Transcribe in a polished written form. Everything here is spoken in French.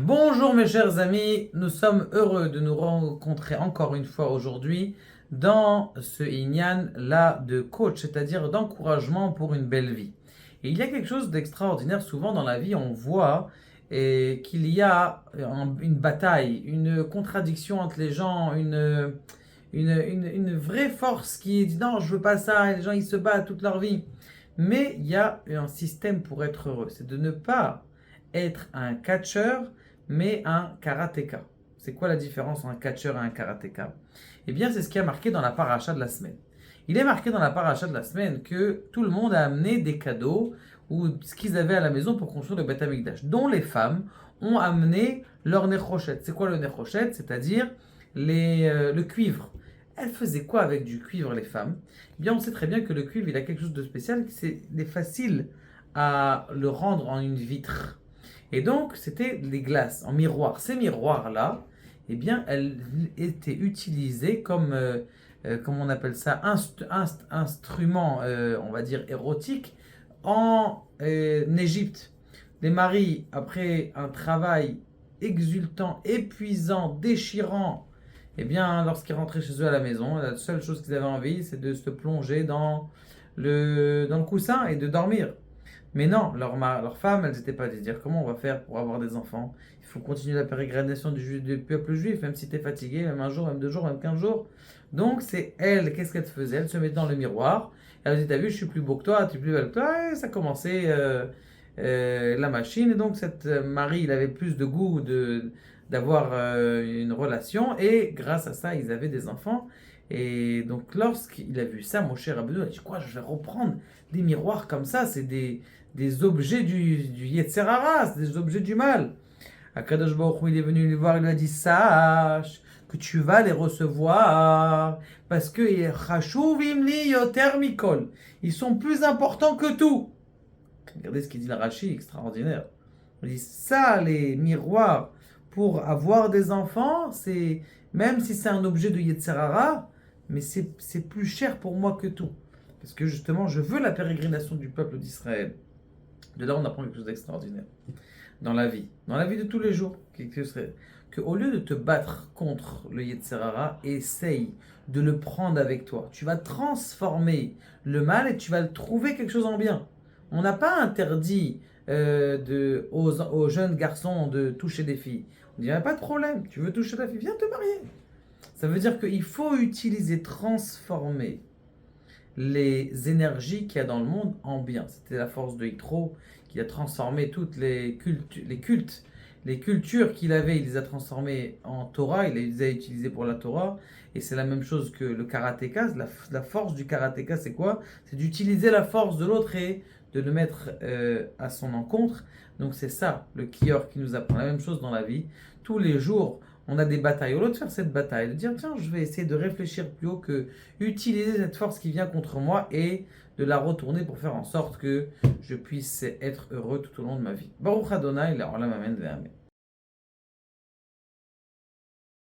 Bonjour mes chers amis, nous sommes heureux de nous rencontrer encore une fois aujourd'hui dans ce Inyan là de coach, c'est-à-dire d'encouragement pour une belle vie. Et il y a quelque chose d'extraordinaire, souvent dans la vie on voit qu'il y a une bataille, une contradiction entre les gens, une vraie force qui dit non je veux pas ça, et les gens ils se battent toute leur vie. Mais il y a un système pour être heureux, c'est de ne pas être un catcheur mais un karatéka. C'est quoi la différence entre un catcheur et un karatéka? Eh bien, c'est ce qui a marqué dans la paracha de la semaine. Il est marqué dans la paracha de la semaine que tout le monde a amené des cadeaux ou ce qu'ils avaient à la maison pour construire le Beth Amikdash, dont les femmes ont amené leur nechochet. C'est quoi le nechochet? C'est-à-dire le cuivre. Elles faisaient quoi avec du cuivre, les femmes? Eh bien, on sait très bien que le cuivre, il a quelque chose de spécial, c'est facile à le rendre en une vitre. Et donc, c'était des glaces en miroir. Ces miroirs-là, eh bien, elles étaient utilisées comme, comment on appelle ça, instruments, on va dire, érotiques en Égypte. Les maris, après un travail exultant, épuisant, déchirant, eh bien, lorsqu'ils rentraient chez eux à la maison, la seule chose qu'ils avaient envie, c'est de se plonger dans le coussin et de dormir. Mais non, leurs femmes, elles n'étaient pas à dire comment on va faire pour avoir des enfants. Il faut continuer la pérégrination du peuple juif, même si tu es fatigué, même un jour, même 2 jours, même 15 jours. Donc c'est elle, qu'est-ce qu'elle faisait? Elle se mettait dans le miroir, elle dit, t'as vu, je suis plus beau que toi, tu es plus belle que toi, et ça commençait la machine. Et donc cette mari, il avait plus de goût d'avoir une relation, et grâce à ça, ils avaient des enfants. Et donc lorsqu'il a vu ça, mon cher Abdou, il a dit, quoi, je vais reprendre des miroirs comme ça, c'est des objets du Yetzer Hara, c'est des objets du mal. Akadosh Baruch Hu, il est venu lui voir, il lui a dit, sache que tu vas les recevoir parce que Chashuvim li yoter mikol. Ils sont plus importants que tout. Regardez ce qu'il dit le Rashi, extraordinaire. Il dit ça, les miroirs pour avoir des enfants, c'est même si c'est un objet de Yetzer Hara, mais c'est plus cher pour moi que tout. Parce que justement, je veux la pérégrination du peuple d'Israël. De là, on apprend quelque chose d'extraordinaire dans la vie de tous les jours, que au lieu de te battre contre le Yetzer Hara, essaye de le prendre avec toi. Tu vas transformer le mal et tu vas le trouver quelque chose en bien. On n'a pas interdit aux jeunes garçons de toucher des filles. On dit, il n'y a pas de problème, tu veux toucher ta fille, viens te marier. Ça veut dire qu'il faut utiliser, transformer les énergies qu'il y a dans le monde en bien. C'était la force de Yitro qui a transformé toutes les cultures qu'il avait, il les a transformées en Torah, il les a utilisées pour la Torah. Et c'est la même chose que le karatéka. La force du karatéka, c'est quoi? C'est d'utiliser la force de l'autre et de le mettre à son encontre. Donc c'est ça, le kior qui nous apprend la même chose dans la vie. Tous les jours, on a des batailles. Au lieu de faire cette bataille, de dire tiens, je vais essayer de réfléchir plus haut que utiliser cette force qui vient contre moi et de la retourner pour faire en sorte que je puisse être heureux tout au long de ma vie. Baruch Adonai, la olam amen ve'amen.